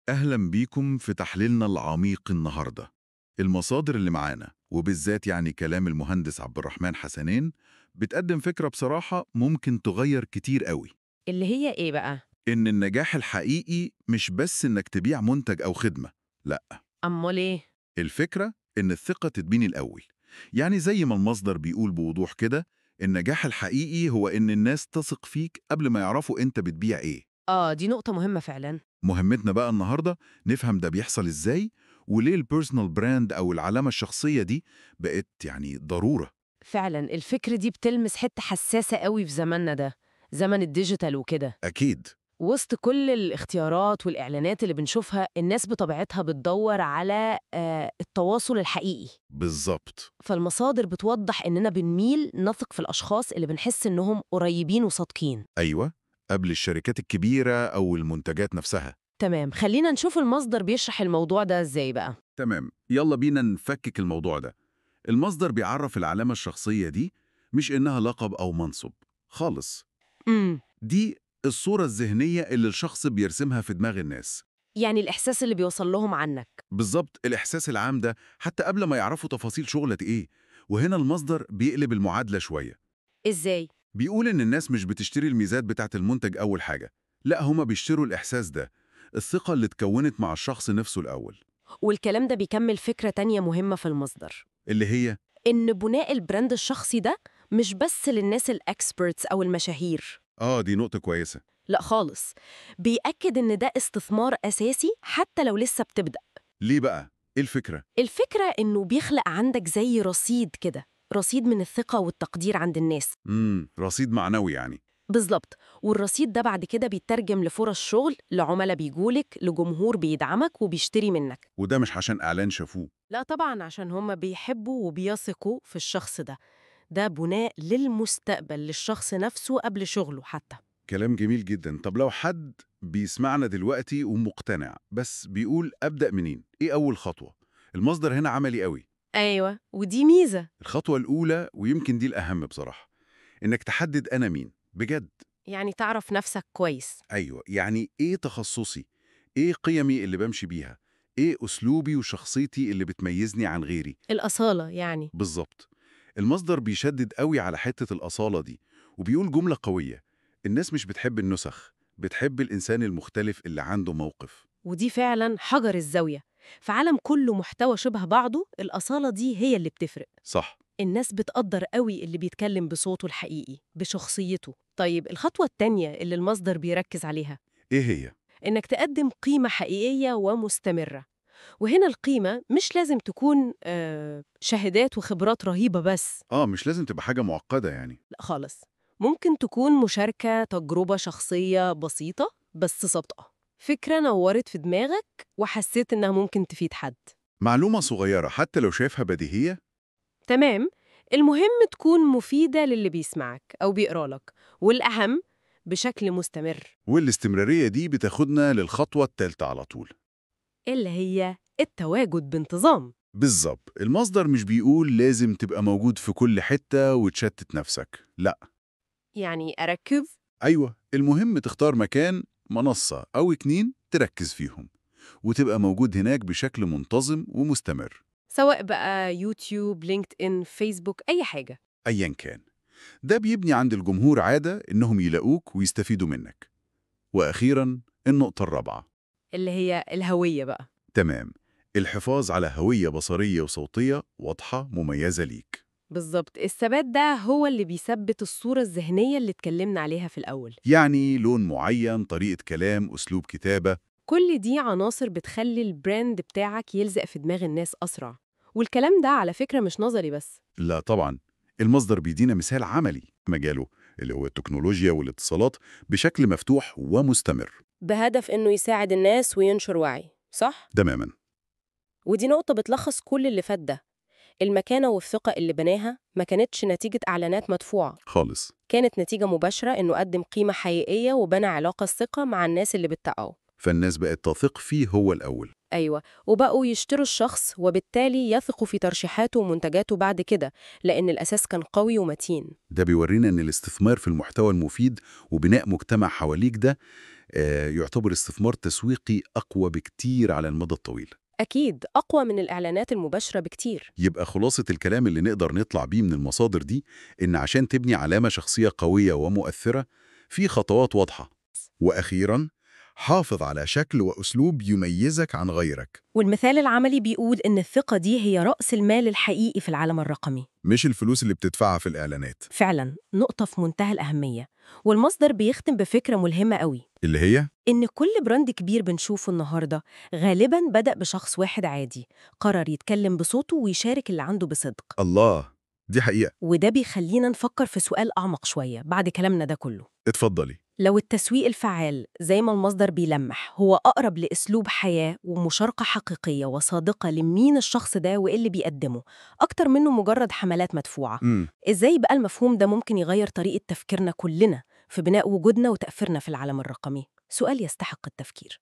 أهلا بيكم في تحليلنا العميق النهاردة. المصادر اللي معانا وبالذات كلام المهندس عبد الرحمن حسنين بتقدم فكرة بصراحة ممكن تغير كتير قوي. اللي هي إيه بقى؟ إن النجاح الحقيقي مش بس إنك تبيع منتج أو خدمة، لأ، أمّال إيه؟ الفكرة إن الثقة تتبني الأول. زي ما المصدر بيقول بوضوح كده، النجاح الحقيقي هو إن الناس تثق فيك قبل ما يعرفوا أنت بتبيع إيه. دي نقطة مهمة فعلًا. مهمتنا بقى النهاردة نفهم ده بيحصل إزاي، وليه البيرسونال براند أو العلامة الشخصية دي بقت ضرورة. فعلًا الفكرة دي بتلمس حتّة حساسة أوي في زماننا ده، زمن الdigital وكده. أكيد. وسط كل الاختيارات والإعلانات اللي بنشوفها، الناس بطبيعتها بتدوّر على التواصل الحقيقي، بالظبط. فالمصادر بتوضّح إننا بنميل نثق في الأشخاص اللي بنحس إنهم قريبين وصادقين. أيوة، قبل الشركات الكبيرة أو المنتجات نفسها. تمام، خلّينا نشوف المصدر بيشرح الموضوع ده إزاي بقى. تمام، يلا بينا نفكك الموضوع ده. المصدر بيعرف العلامة الشخصية دي مش إنها لقب أو منصب خالص. إمم. دي الصورة الذهنية اللي الشخص بيرسمها في دماغ الناس. يعني الإحساس اللي بيوصل لهم عنّك. بالظبط، الإحساس العام ده حتى قبل ما يعرفوا تفاصيل شغلك إيه. وهنا المصدر بيقلب المعادلة شوية. إزاي؟ بيقول إن الناس مش بتشتري الميزات بتاعة المنتج أول حاجة، لا، هما بيشتروا الإحساس ده، الثقة اللي اتكونت مع الشخص نفسه الأول. والكلام ده بيكمل فكرة تانية مهمة في المصدر، اللي هي إن بناء البراند الشخصي ده مش بس للناس الإكسبرتس أو المشاهير. دي نقطة كويسة. لأ خالص، بيأكد إن ده استثمار أساسي حتى لو لسه بتبدأ. ليه بقى؟ إيه الفكرة؟ الفكرة إنه بيخلق عندك زي رصيد كده، رصيد من الثقة والتقدير عند الناس. رصيد معنوي يعني. بالظبط، والرصيد ده بعد كده بيترجم لفرص شغل، لعملاء بيجولك، لجمهور بيدعمك وبيشتري منك. وده مش عشان إعلان شافوه. لا طبعا عشان هم بيحبوا وبيثقوا في الشخص ده. ده بناء للمستقبل للشخص نفسه قبل شغله حتى. كلام جميل جدا. طب لو حد بيسمعنا دلوقتي ومقتنع بس بيقول أبدأ منين؟ إيه أول خطوة؟ المصدر هنا عملي قوي. أيوة، ودي ميزة. الخطوة الأولى ويمكن دي الأهم بصراحة، إنك تحدد أنا مين بجد. يعني تعرف نفسك كويس. أيوة، إيه تخصصي؟ إيه قيمي اللي بمشي بيها؟ إيه أسلوبي وشخصيتي اللي بتميزني عن غيري؟ الأصالة يعني. بالظبط. المصدر بيشدد قوي على حتة الأصالة دي، وبيقول جملة قوية: الناس مش بتحب النسخ، بتحب الإنسان المختلف اللي عنده موقف. ودي فعلا حجر الزاوية. في عالم كله محتوى شبه بعضه، الأصالة دي هي اللي بتفرق. صح. الناس بتقدر قوي اللي بيتكلم بصوته الحقيقي بشخصيته. طيب الخطوة التانية اللي المصدر بيركز عليها، إيه هي؟ إنك تقدم قيمة حقيقية ومستمرة. وهنا القيمة مش لازم تكون شهادات وخبرات رهيبة بس. مش لازم تبقى حاجة معقدة يعني. لا خالص، ممكن تكون مشاركة تجربة شخصية بسيطة بس صادقة، فكرة نورت في دماغك وحسيت إنها ممكن تفيد حد. معلومة صغيرة حتى لو شايفها بديهية. تمام، المهم تكون مفيدة للي بيسمعك أو بيقرأ لك، والأهم بشكل مستمر. والاستمرارية دي بتاخدنا للخطوة التالتة على طول. اللي هي التواجد بانتظام. بالظبط، المصدر مش بيقول لازم تبقى موجود في كل حتة وتشتت نفسك، لا. يعني أركز. أيوة، المهم تختار مكان، منصة أو اتنين تركز فيهم، وتبقى موجود هناك بشكل منتظم ومستمر. سواء بقى يوتيوب، لينكد إن، فيسبوك، أي حاجة. أيا كان، ده بيبني عند الجمهور عادة إنهم يلاقوك ويستفيدوا منك. وأخيراً، النقطة الرابعة. اللي هي الهوية بقى. تمام، الحفاظ على هوية بصرية وصوتية واضحة مميزة ليك. بالظبط، الثبات ده هو اللي بيثبت الصورة الذهنية اللي اتكلمنا عليها في الأول. لون معين، طريقة كلام، أسلوب كتابة. كل دي عناصر بتخلي البراند بتاعك يلزق في دماغ الناس أسرع. والكلام ده على فكرة مش نظري بس. لا طبعا، المصدر بيدينا مثال عملي في مجاله اللي هو التكنولوجيا والاتصالات بشكل مفتوح ومستمر. بهدف إنه يساعد الناس وينشر وعي، صح؟ تماما. ودي نقطة بتلخص كل اللي فات ده. المكانة والثقة اللي بناها ما كانتش نتيجة إعلانات مدفوعة، خالص. كانت نتيجة مباشرة إنه قدم قيمة حقيقية وبنى علاقة ثقة مع الناس اللي بتتابعه. فالناس بقت تثق فيه هو الأول. أيوة، وبقوا يشتروا الشخص وبالتالي يثقوا في ترشيحاته ومنتجاته بعد كده، لأن الأساس كان قوي ومتين. ده بيورينا إن الاستثمار في المحتوى المفيد وبناء مجتمع حواليك ده يعتبر استثمار تسويقي أقوى بكتير على المدى الطويل. أكيد أقوى من الإعلانات المباشرة بكتير. يبقى خلاصة الكلام اللي نقدر نطلع بيه من المصادر دي إن عشان تبني علامة شخصية قوية ومؤثرة في خطوات واضحة. وأخيراً، حافظ على شكل وأسلوب يميزك عن غيرك، والمثال العملي بيقول إن الثقة دي هي رأس المال الحقيقي في العالم الرقمي. مش الفلوس اللي بتدفعها في الإعلانات. فعلا نقطة في منتهى الأهمية. والمصدر بيختم بفكرة ملهمة قوي، اللي هي؟ إن كل براند كبير بنشوفه النهاردة غالباً بدأ بشخص واحد عادي قرر يتكلم بصوته ويشارك اللي عنده بصدق. الله، دي حقيقة. وده بيخلينا نفكر في سؤال أعمق شوية بعد كلامنا ده كله. اتفضلي. لو التسويق الفعال زي ما المصدر بيلمح هو أقرب لأسلوب حياة ومشاركة حقيقية وصادقة لمين الشخص ده وإيه اللي بيقدمه أكتر منه مجرد حملات مدفوعة، إزاي بقى المفهوم ده ممكن يغير طريقة تفكيرنا كلنا في بناء وجودنا وتأثيرنا في العالم الرقمي؟ سؤال يستحق التفكير.